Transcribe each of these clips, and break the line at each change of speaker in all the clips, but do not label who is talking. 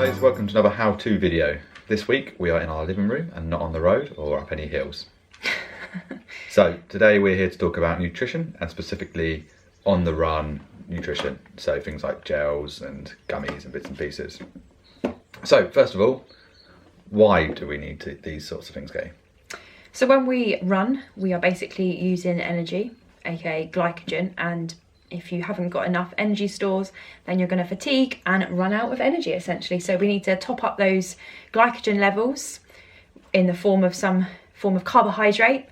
guys, welcome to another how-to video. This week we are in our living room and not on the road or up any hills. So today we're here to talk about nutrition and specifically on the run nutrition. So things like gels and gummies and bits and pieces. So first of all, why do we need these sorts of things, Kay?
So when we run, we are basically using energy, aka glycogen, and if you haven't got enough energy stores, then you're going to fatigue and run out of energy essentially. So we need to top up those glycogen levels in the form of some form of carbohydrate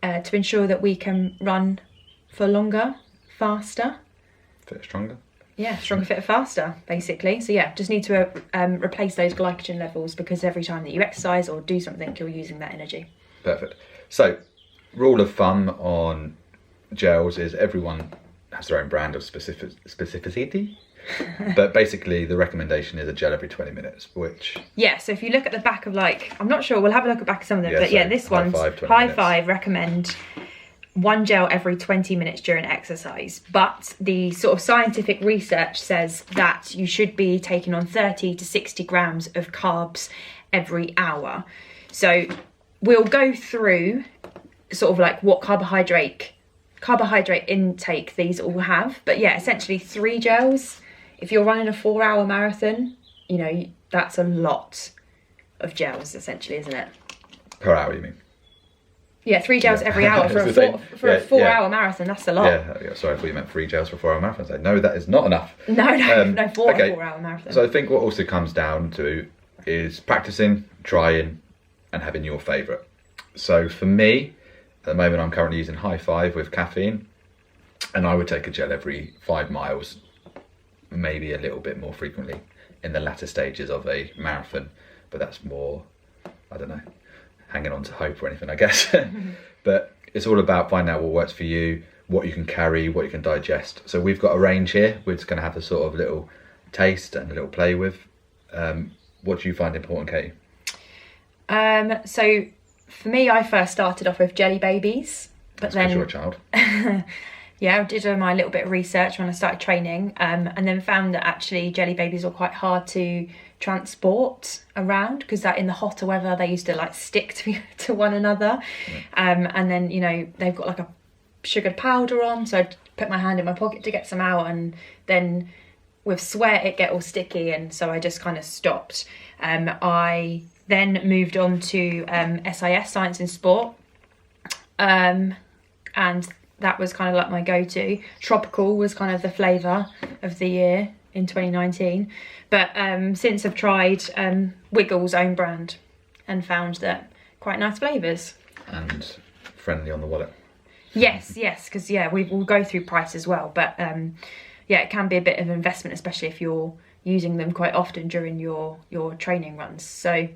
to ensure that we can run for longer, faster.
Fitter, stronger?
Yeah, stronger, fitter, faster, basically. So yeah, just need to replace those glycogen levels because every time that you exercise or do something, you're using that energy.
Perfect. So, rule of thumb on gels is everyone has their own brand of specificity. But basically the recommendation is a gel every 20 minutes, which...
Yeah, so if you look at the back of I'm not sure, we'll have a look at the back of some of them, but
so
yeah, this one's high
minutes.
five recommend one gel every 20 minutes during exercise. But the sort of scientific research says that you should be taking on 30 to 60 grams of carbs every hour. So we'll go through sort of what carbohydrate intake these all have, but yeah, essentially 3 gels. If you're running a 4-hour marathon, you know, that's a lot of gels essentially, isn't it?
Per hour, you mean?
Yeah, 3 gels every hour for a 4-hour marathon. That's a lot.
Yeah, sorry, I thought you meant 3 gels for a 4-hour marathon. So no, that is not enough.
No, for a 4-hour marathon.
So I think what also comes down to is practicing, trying, and having your favourite. So for me, at the moment, I'm currently using High Five with caffeine, and I would take a gel every 5 miles, maybe a little bit more frequently in the latter stages of a marathon. But that's more, I don't know, hanging on to hope or anything, I guess. But it's all about finding out what works for you, what you can carry, what you can digest. So we've got a range here. We're just going to have a sort of little taste and a little play with. What do you find important, Katie?
So for me, I first started off with Jelly Babies, but then
you're a child.
Yeah, I did my little bit of research when I started training, and then found that actually Jelly Babies were quite hard to transport around because that in the hotter weather they used to stick to one another. And then, you know, they've got a sugared powder on, so I'd put my hand in my pocket to get some out, and then with sweat it get all sticky, and so I just kind of stopped. I then moved on to SIS, Science in Sport, and that was kind of my go-to. Tropical was kind of the flavour of the year in 2019, but since I've tried Wiggles' own brand and found that quite nice flavours.
And friendly on the wallet.
Yes, because we'll go through price as well, but it can be a bit of an investment, especially if you're using them quite often during your training runs. So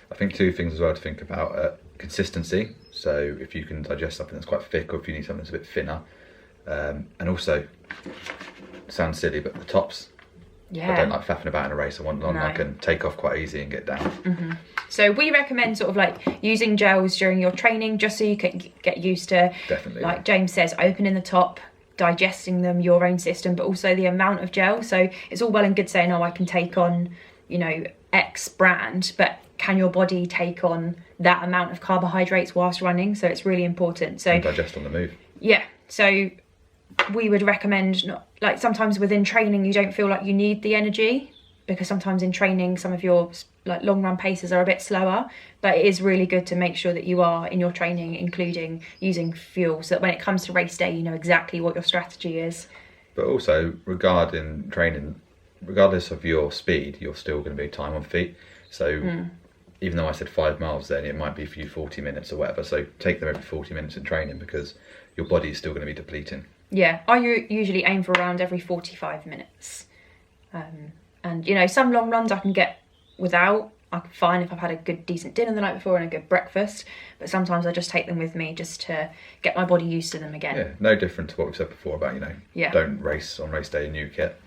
I think 2 things as well to think about. Consistency, so if you can digest something that's quite thick or if you need something that's a bit thinner, and also, sounds silly, but the tops.
Yeah.
I don't like faffing about in a race. I want one I can take off quite easy and get down.
Mm-hmm. So we recommend sort of using gels during your training just so you can get used to,
definitely,
James says, opening the top, digesting them, your own system, but also the amount of gel. So it's all well and good saying, oh, I can take on, you know, X brand, but can your body take on that amount of carbohydrates whilst running? So it's really important. So
and digest on the move. Yeah.
So we would recommend sometimes within training you don't feel like you need the energy because sometimes in training some of your long run paces are a bit slower, but it is really good to make sure that you are in your training including using fuel so that when it comes to race day you know exactly what your strategy is.
But also regarding training, regardless of your speed, you're still going to be time on feet. So even though I said 5 miles then, it might be for you 40 minutes or whatever. So take them every 40 minutes in training because your body is still going to be depleting.
Yeah, I usually aim for around every 45 minutes. And, you know, some long runs I can get without. I'm fine if I've had a good, decent dinner the night before and a good breakfast. But sometimes I just take them with me just to get my body used to them again.
Yeah, no different to what we've said before about, you know, don't race on race day in new kit.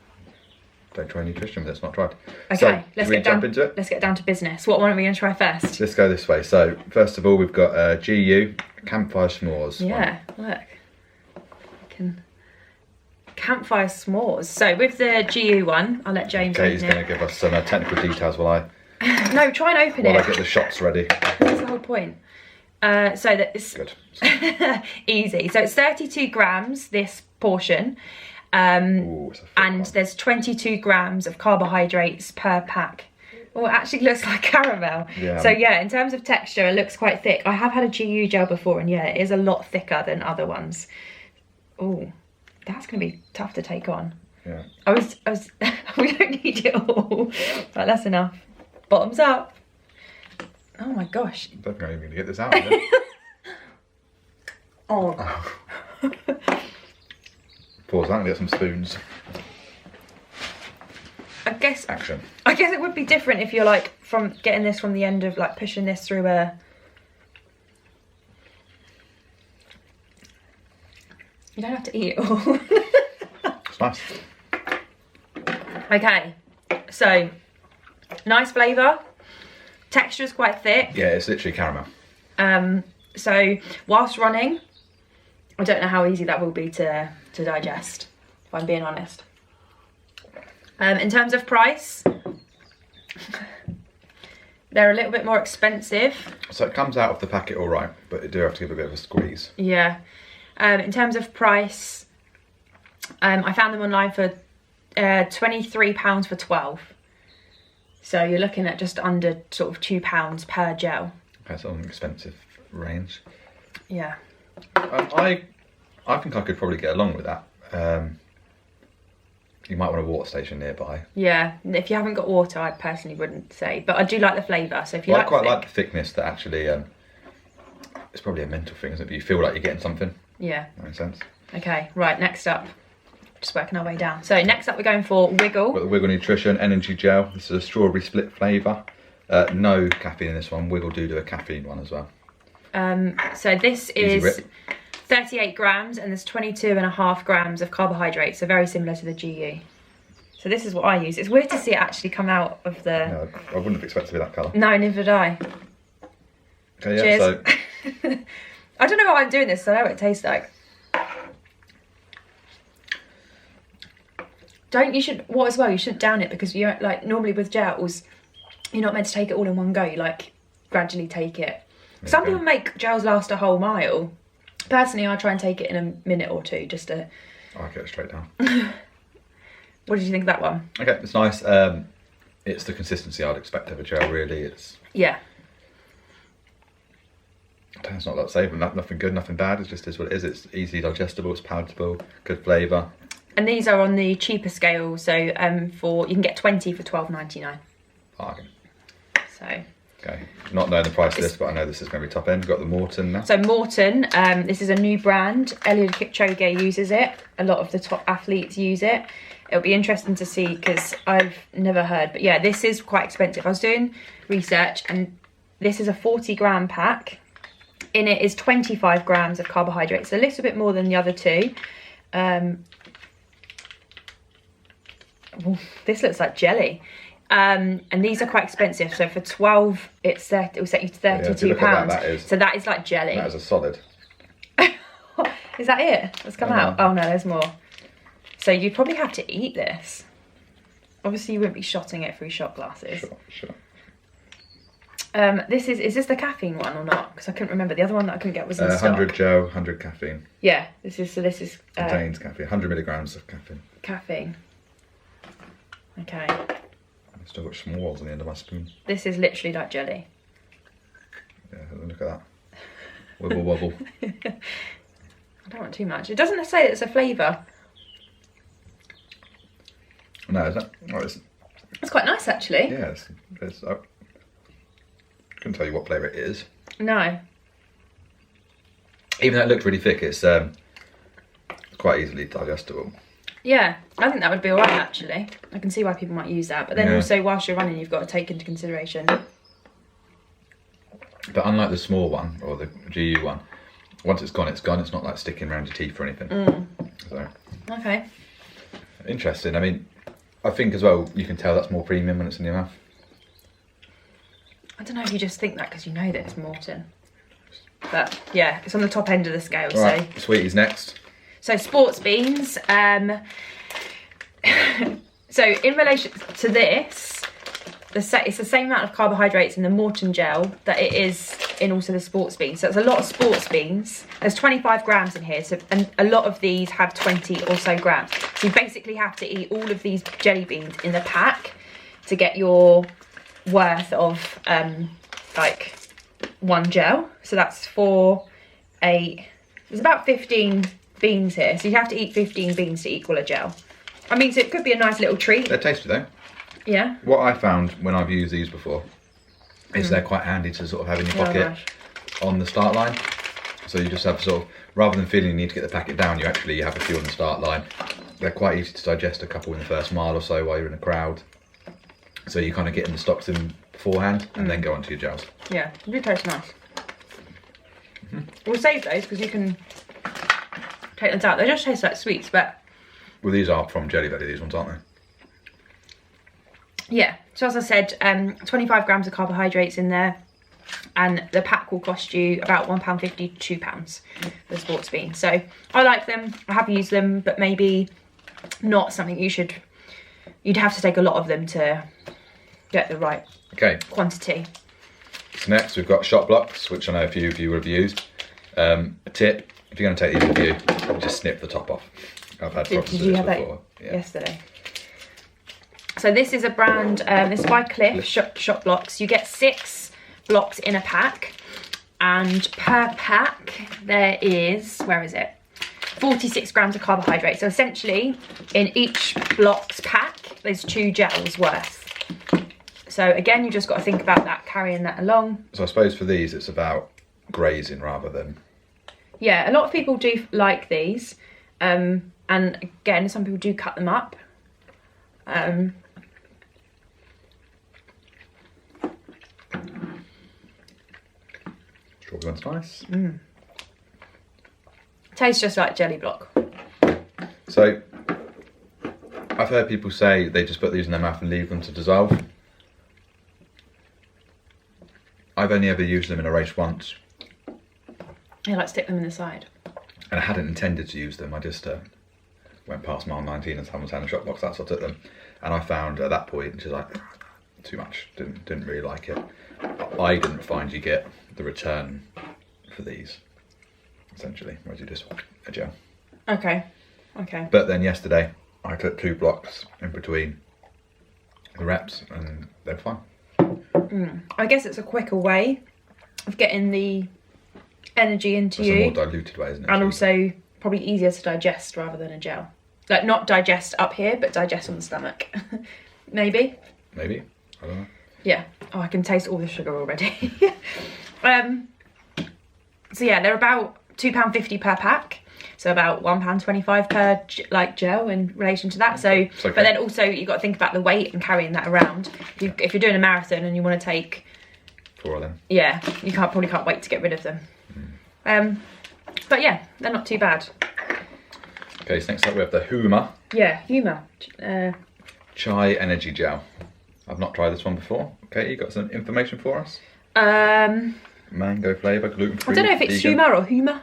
Don't try nutrition that's not tried.
Okay,
so,
let's
jump into it.
Let's get down to business. What one are we going to try first?
Let's go this way. So first of all, we've got Campfire Smores.
Yeah, look. Campfire Smores. So with the GU one, I'll let James open it.
Katie's going to give us some technical details while
No, try and open it.
I get the shots ready.
That's the whole point. So that it's
Good.
easy. So it's 32 grams, this portion.
Ooh, it's a thick
And
one.
there's 22 grams of carbohydrates per pack. Oh, it actually looks like caramel.
Yeah.
So yeah, in terms of texture, it looks quite thick. I have had a GU gel before, and yeah, it is a lot thicker than other ones. Oh, that's going to be tough to take on.
Yeah.
I was. We don't need it all. Right, that's enough. Bottoms up. Oh my gosh.
I don't think I'm even going to get this out. Is it?
Oh.
Pause that and get some spoons.
I guess
Action.
it would be different if you're like from getting this from the end of like pushing this through a. You don't have to eat it all.
It's nice.
Okay, so nice flavour. Texture is quite thick.
Yeah, it's literally caramel.
So whilst running, I don't know how easy that will be to digest, if I'm being honest. In terms of price, they're a little bit more expensive.
So it comes out of the packet all right, but you do have to give it a bit of a squeeze.
Yeah. In terms of price, I found them online for £23 for 12. So you're looking at just under sort of £2 per gel.
That's an expensive range.
Yeah.
I think I could probably get along with that. You might want a water station nearby.
Yeah. If you haven't got water, I personally wouldn't say. But I do like the flavour. So if you
Well,
like
I quite
thick,
like the thickness that actually... it's probably a mental thing, isn't it? But you feel like you're getting something.
yeah.
That makes sense.
Okay, right, next up. Just working our way down. So next up we're going for Wiggle.
Got the Wiggle Nutrition Energy Gel. This is a strawberry split flavour. No caffeine in this one. Wiggle do a caffeine one as well.
So this
Easy
is
rip.
38 grams and there's 22.5 grams of carbohydrates, so very similar to the GU. So this is what I use. It's weird to see it actually come out of the...
No, I wouldn't have expected it to be that colour.
No, neither did I.
Okay, yeah,
Cheers.
so
I don't know why I'm doing this, so I know what it tastes like. You shouldn't down it, because you like normally with gels, you're not meant to take it all in one go. You like gradually take it. Some people make gels last a whole mile. Personally, I try and take it in a minute or two just to...
I'll get it straight down.
What did you think of that one?
Okay, it's nice. It's the consistency I'd expect of a gel, really. It's not that savoury, nothing good, nothing bad. It just is what it is. It's easily digestible, it's palatable, good flavour.
And these are on the cheaper scale, so you can get 20 for £12.99.
Bargain.
So
Okay, not knowing the price of this, but I know this is going to be top end. We've got the Morton now.
So Morton, this is a new brand. Eliud Kipchoge uses it. A lot of the top athletes use it. It'll be interesting to see because I've never heard. But yeah, this is quite expensive. I was doing research and this is a 40-gram pack. In it is 25 grams of carbohydrates, a little bit more than the other two. This looks like jelly. And these are quite expensive. So for 12, it will set you to £32.
That is,
so that is like jelly.
that is a solid.
Is that it? Let's come out. Oh no, there's more. So you'd probably have to eat this. Obviously you wouldn't be shotting it through shot glasses.
Sure.
Is this the caffeine one or not? Because I couldn't remember. The other one that I couldn't get was in stock.
100 gel, 100 caffeine.
Yeah, this is
Contains caffeine, 100 milligrams of caffeine.
caffeine. Okay.
I've still got s'mores on the end of my spoon.
This is literally like jelly.
Yeah, look at that. Wibble wobble.
I don't want too much. It doesn't say it's a flavour.
No, is that? Oh, it's
It's quite nice actually.
yeah. I couldn't tell you what flavour it is.
No.
Even though it looked really thick, it's quite easily digestible.
Yeah, I think that would be alright actually. I can see why people might use that. But then also whilst you're running, you've got to take into consideration.
But unlike the small one or the GU one, once it's gone, it's gone. It's not like sticking around your teeth or anything. So
Okay.
interesting. I mean, I think as well you can tell that's more premium when it's in your mouth.
I don't know if you just think that because you know that it's Morton. But yeah, it's on the top end of the scale.
All right, sweeties next.
So sports beans. So in relation to this, it's the same amount of carbohydrates in the Morton gel that it is in also the sports beans. So it's a lot of sports beans. There's 25 grams in here, and a lot of these have 20 or so grams. So you basically have to eat all of these jelly beans in the pack to get your worth of like one gel. So that's 4, 8, there's about 15 beans here. So you have to eat 15 beans to equal a gel. I mean, so it could be a nice little treat.
They're tasty though.
Yeah.
What I found when I've used these before is they're quite handy to sort of have in your pocket on the start line. So you just have sort of, rather than feeling you need to get the packet down, you have a few on the start line. They're quite easy to digest, a couple in the first mile or so while you're in a crowd. So you kind of get in the stocks in beforehand and then go on to your gels.
Yeah, they do taste nice. We'll save those because you can take them out. They just taste like sweets, but...
Well, these are from Jelly Belly, these ones, aren't they?
Yeah, so as I said, 25 grams of carbohydrates in there, and the pack will cost you about £1.50 to £2 for the sports bean. So I like them, I have used them, but maybe not something you'd have to take a lot of them to get the right quantity.
So next we've got shot blocks, which I know a few of you would have used. A tip, if you're going to take these with you, just snip the top off. I've had problems with this before.
Yesterday? So this is a brand, this is by Cliff, Shot Blocks. You get 6 blocks in a pack, and per pack there is, 46 grams of carbohydrates. So essentially, in each block's pack, there's 2 gels worth. So again, you just got to think about that, carrying that along.
So I suppose for these, it's about grazing rather than...
Yeah, a lot of people do like these. And again, some people do cut them up.
Strawberry one's nice.
Tastes just like jelly block.
So, I've heard people say they just put these in their mouth and leave them to dissolve. I've only ever used them in a race once.
I like stick them in the side.
And I hadn't intended to use them. I just went past mile 19 and someone was having a shot box out, so I took them. And I found at that point, she's like, too much. Didn't really like it. I didn't find you get the return for these, essentially, whereas you just a gel.
Okay.
But then yesterday, I took 2 blocks in between the reps and they're fine.
I guess it's a quicker way of getting the energy into you.
It's a more diluted way, isn't it?
And also probably easier to digest rather than a gel. Like not digest up here, but digest on the stomach. Maybe. I don't know. Yeah. Oh, I can taste all the sugar already. So yeah, they're about £2.50 per pack. So about £1.25 per gel in relation to that. So, okay. But then also you've got to think about the weight and carrying that around. If you're doing a marathon and you want to take
4 of them. Yeah,
you probably can't wait to get rid of them. But yeah, they're not too bad.
Okay, so next up we have the Huma.
Yeah, Huma.
Chai Energy Gel. I've not tried this one before. Okay, you got some information for us? Mango flavour, gluten-free.
I don't know if it's Huma or Huma.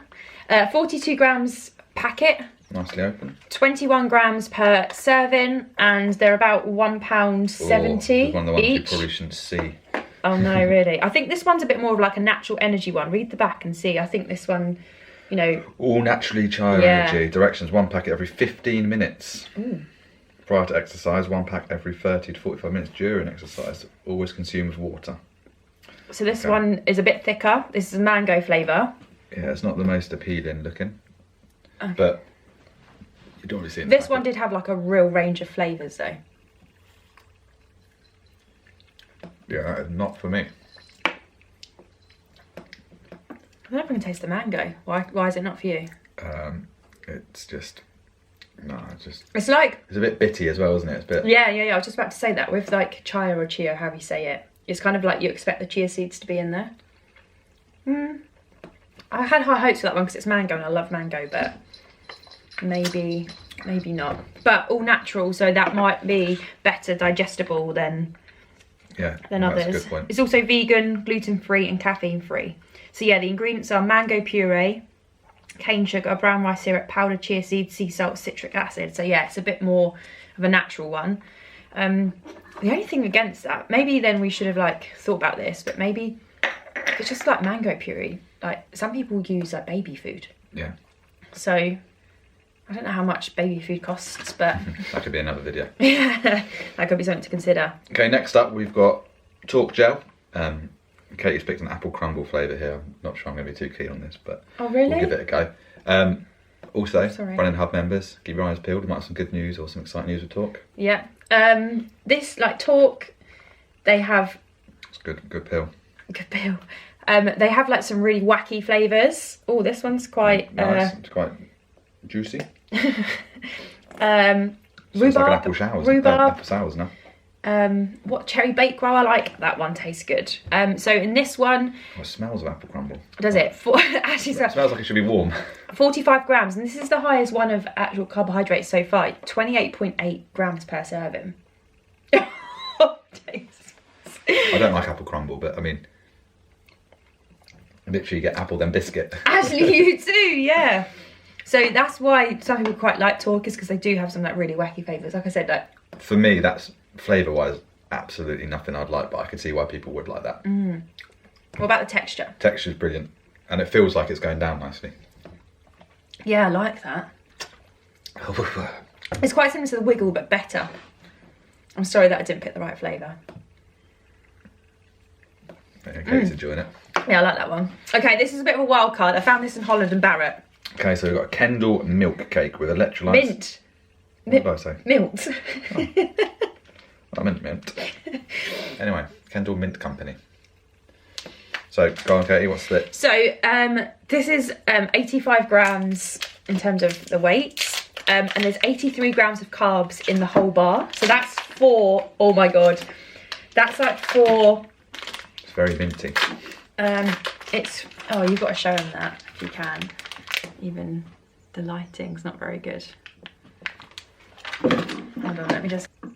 42 grams packet.
Nicely open.
21 grams per serving, and they're about £1.70
one of the ones
each.
You probably shouldn't see.
Oh no, really? I think this one's a bit more of like a natural energy one. Read the back and see. I think this one,
all naturally chai energy. Directions: 1 packet every 15 minutes. Prior to exercise, 1 pack every 30 to 45 minutes during exercise. Always consumes water. So
this one is a bit thicker. This is mango flavour.
Yeah, it's not the most appealing looking, but you don't really see it.
This one did have like a real range of flavours though.
Yeah, that is not for me.
I don't know if I can taste the mango. Why is it not for you?
It's just... No,
it's like...
It's a bit bitty as well, isn't it? It's a bit...
Yeah. I was just about to say that. With like chia or chia, however you say it. It's kind of like you expect the chia seeds to be in there. I had high hopes for that one because it's mango and I love mango, but maybe not. But all natural, so that might be better digestible than others.
That's a good point.
It's also vegan, gluten-free and caffeine-free. So yeah, the ingredients are mango puree, cane sugar, brown rice syrup, powdered chia seeds, sea salt, citric acid. So yeah, it's a bit more of a natural one. The only thing against that, maybe then we should have like thought about this, but maybe it's just like mango puree. Like some people use like baby food.
Yeah.
So I don't know how much baby food costs, but
that could be another video.
Yeah, that could be something to consider.
Okay, next up we've got Talk Gel. Katie's picked an apple crumble flavour here. I'm not sure I'm going to be too keen on this, but
oh really?
we'll give it a go. Also,
Sorry.
Running Hub members, keep your eyes peeled. We might have some good news or some exciting news with Talk.
Yeah. This like Talk, they have.
It's good pill.
Good pill. They have like some really wacky flavours. Oh, this one's quite
nice. It's quite juicy.
Rhubarb.
Sounds like an apple showers.
Rhubarb.
Apple sours, no?
What cherry bakewell? I like that one. Tastes good. So in this one,
Oh, it smells of apple crumble.
does it? Actually,
It smells like it should be warm.
45 grams, and this is the highest one of actual carbohydrates so far. 28.8 grams per serving.
I don't like apple crumble, but I mean, literally you get apple then biscuit.
Actually, you do, yeah. So that's why some people quite like Talk, is because they do have some like really wacky flavours. Like I said, like
For me, that's flavour-wise absolutely nothing I'd like, but I could see why people would like that.
What about the texture?
Texture's brilliant, and it feels like it's going down nicely.
Yeah, I like that. It's quite similar to the Wiggle, but better. I'm sorry that I didn't pick the right flavour.
Katie's enjoying it.
Yeah, I like that one. Okay, this is a bit of a wild card. I found this in Holland and Barrett.
Okay, so we've got a Kendall milk cake with electrolytes.
Mint.
What did I say?
Milt.
I meant mint. Anyway, Kendall Mint Company. So, go on, Katie, what's the...
So, this is 85 grams in terms of the weight. And there's 83 grams of carbs in the whole bar. So that's 4, oh my God. That's like 4...
It's very minty.
It's, oh, you've got to show them that if you can. Even the lighting's not very good. Hold on, let me just, oh,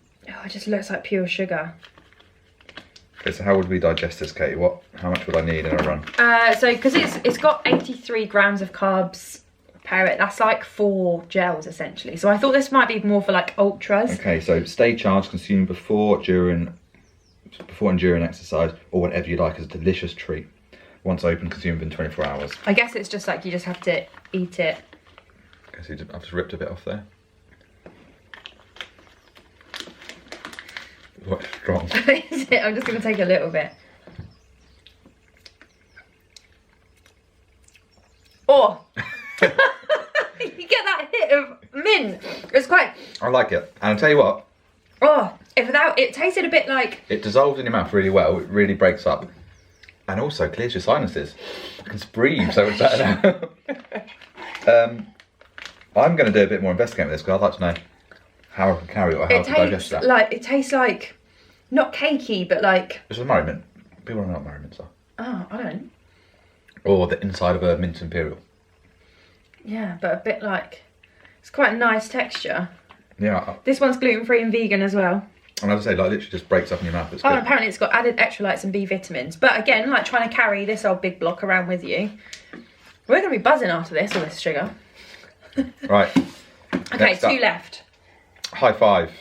it just looks like pure sugar.
Okay, so how would we digest this, Katie? How much would I need in a run?
So, because it's got 83 grams of carbs per it, that's like 4 gels essentially. So I thought this might be more for like ultras.
Okay, so stay charged, consume before and during exercise, or whatever you like as a delicious treat. Once open, consume within 24 hours.
I guess it's just like you just have to eat it.
Okay, so I've just ripped a bit off there. What, strong?
Is it? I'm just going to take a little bit. Oh! You get that hit of mint. It's quite...
I like it. And I'll tell you what.
Oh, it tasted a bit like...
It dissolves in your mouth really well. It really breaks up. And also clears your sinuses. I can breathe so much better now. I'm going to do a bit more investigating with this because I'd like to know how I can carry it or how to digest that.
It tastes like, not cakey, but like...
It's a Murray mint. People don't know what Murray mints are.
Oh, I don't.
Or the inside of a mint imperial.
Yeah, but a bit like... It's quite a nice texture.
Yeah.
This one's gluten-free and vegan as well.
And as I say, like, literally just breaks up in your mouth. It's
Oh,
good.
and apparently it's got added electrolytes and B vitamins. But again, like trying to carry this old big block around with you. We're going to be buzzing after this, all this sugar.
Right.
Okay, 2 left.
High five.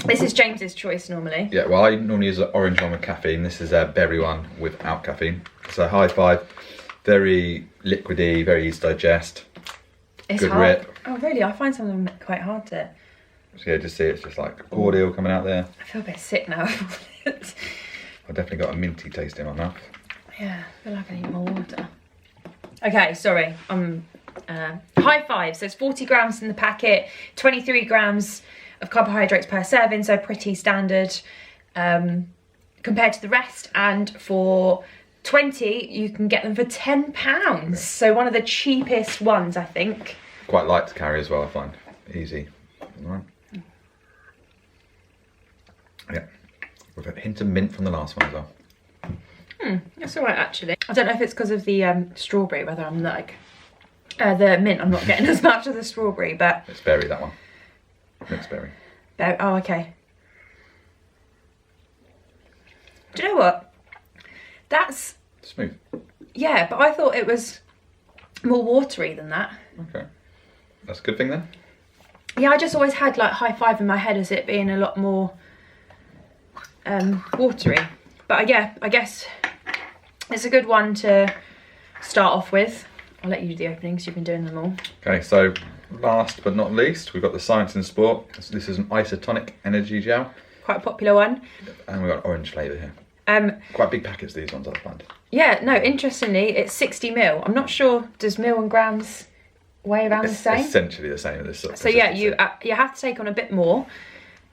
This is James's choice normally.
Yeah, well, I normally use an orange one with caffeine. This is a berry one without caffeine. So high five. Very liquidy, very easy to digest.
It's
good
hard.
rip.
Oh, really? I find some of them quite hard to...
So yeah, just see it's just like cordial coming out there.
I feel a bit sick now.
I've definitely got a minty taste in my mouth.
Yeah, I feel like I need more water. Okay, sorry. High five. So it's 40 grams in the packet, 23 grams of carbohydrates per serving, so pretty standard compared to the rest. And for 20, you can get them for £10. Yeah. So one of the cheapest ones, I think.
Quite light to carry as well, I find. Easy. All right. Yeah, with a hint of mint from the last one as well.
That's all right, actually. I don't know if it's because of the strawberry, whether I'm like... the mint, I'm not getting as much of the strawberry, but...
It's berry, that one. Mixed berry.
Oh, okay. Do you know what? That's...
Smooth.
Yeah, but I thought it was more watery than that.
Okay, that's a good thing then.
Yeah, I just always had like High Five in my head as it being a lot more watery. But yeah, I guess it's a good one to start off with. I'll let you do the opening because you've been doing them all.
Okay, so last but not least, we've got the Science in Sport. This is an isotonic energy gel.
Quite a popular one.
And we've got orange flavour here. Quite big packets, these ones, I find.
Yeah, no, interestingly, it's 60 ml. I'm not sure, does mil and grams weigh around the same?
Essentially the same. This sort of
so yeah, you have to take on a bit more,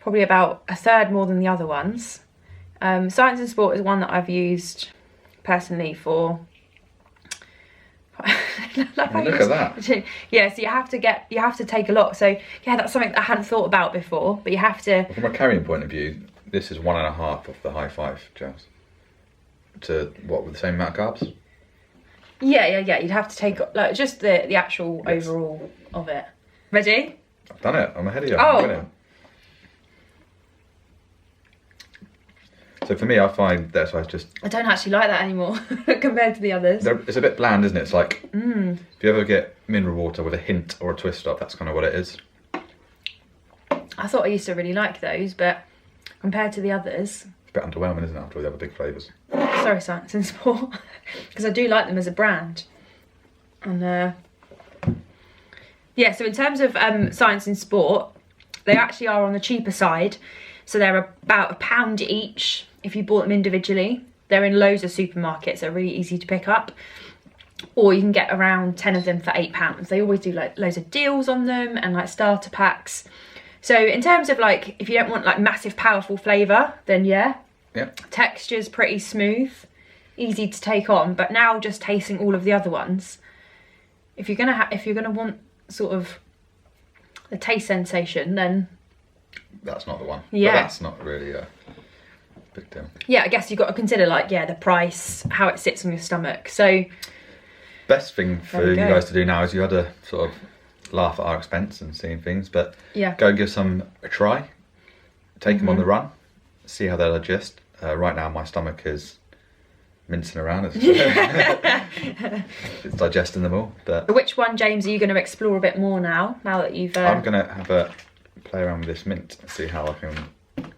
probably about a third more than the other ones. Science in Sport is one that I've used personally for...
look at that.
Yeah, so you have to take a lot. So yeah, that's something that I hadn't thought about before, but you have to...
From a carrying point of view, this is 1.5 of the High Five gels. To what, with the same amount of carbs?
Yeah. You'd have to take like just the actual overall of it. Ready?
I've done it. I'm ahead of you.
Oh.
So for me, I find that size just...
I don't actually like that anymore compared to the others.
It's a bit bland, isn't it? It's like, if you ever get mineral water with a hint or a twist of, that's kind of what it is.
I thought I used to really like those, but compared to the others...
It's a bit underwhelming, isn't it, after all the other big flavours?
Sorry, Science in Sport, because I do like them as a brand. And yeah, so in terms of Science in Sport, they actually are on the cheaper side. So they're about £1 each if you bought them individually. They're in loads of supermarkets. They're really easy to pick up. Or you can get around 10 of them for £8. They always do like loads of deals on them and like starter packs. So in terms of like, if you don't want like massive powerful flavour, then yeah. Texture's pretty smooth, easy to take on. But now just tasting all of the other ones, if you're gonna want sort of the taste sensation, then
that's not the one.
Yeah.
But that's not really a big deal.
Yeah, I guess you've got to consider like, the price, how it sits on your stomach. So
best thing for you guys to do now is you had to sort of laugh at our expense and seeing things, but go and give some a try. Take them on the run, see how they digest. Right now my stomach is mincing around. It's digesting them all. But
which one, James, are you going to explore a bit more now that you've...
I'm going to have a play around with this mint and see how I can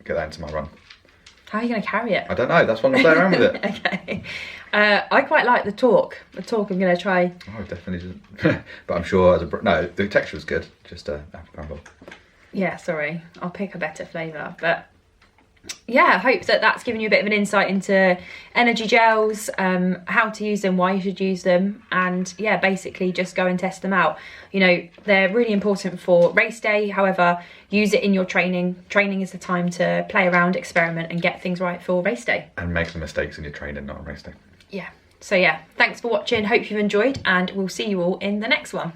get that into my run.
How are you going to carry it?
I don't know, that's why I'm going to play around with it.
Okay. I quite like the talk. The talk I'm going to try.
Oh, definitely. But I'm sure no, the texture was good. Just a apple crumble.
Yeah, sorry. I'll pick a better flavour. But yeah, I hope that that's given you a bit of an insight into energy gels, how to use them, why you should use them, and yeah, basically just go and test them out. You know, they're really important for race day. However, use it in your training. Training is the time to play around, experiment, and get things right for race day.
And make the mistakes in your training, not on race day.
Yeah. So yeah, thanks for watching. Hope you've enjoyed, and we'll see you all in the next one.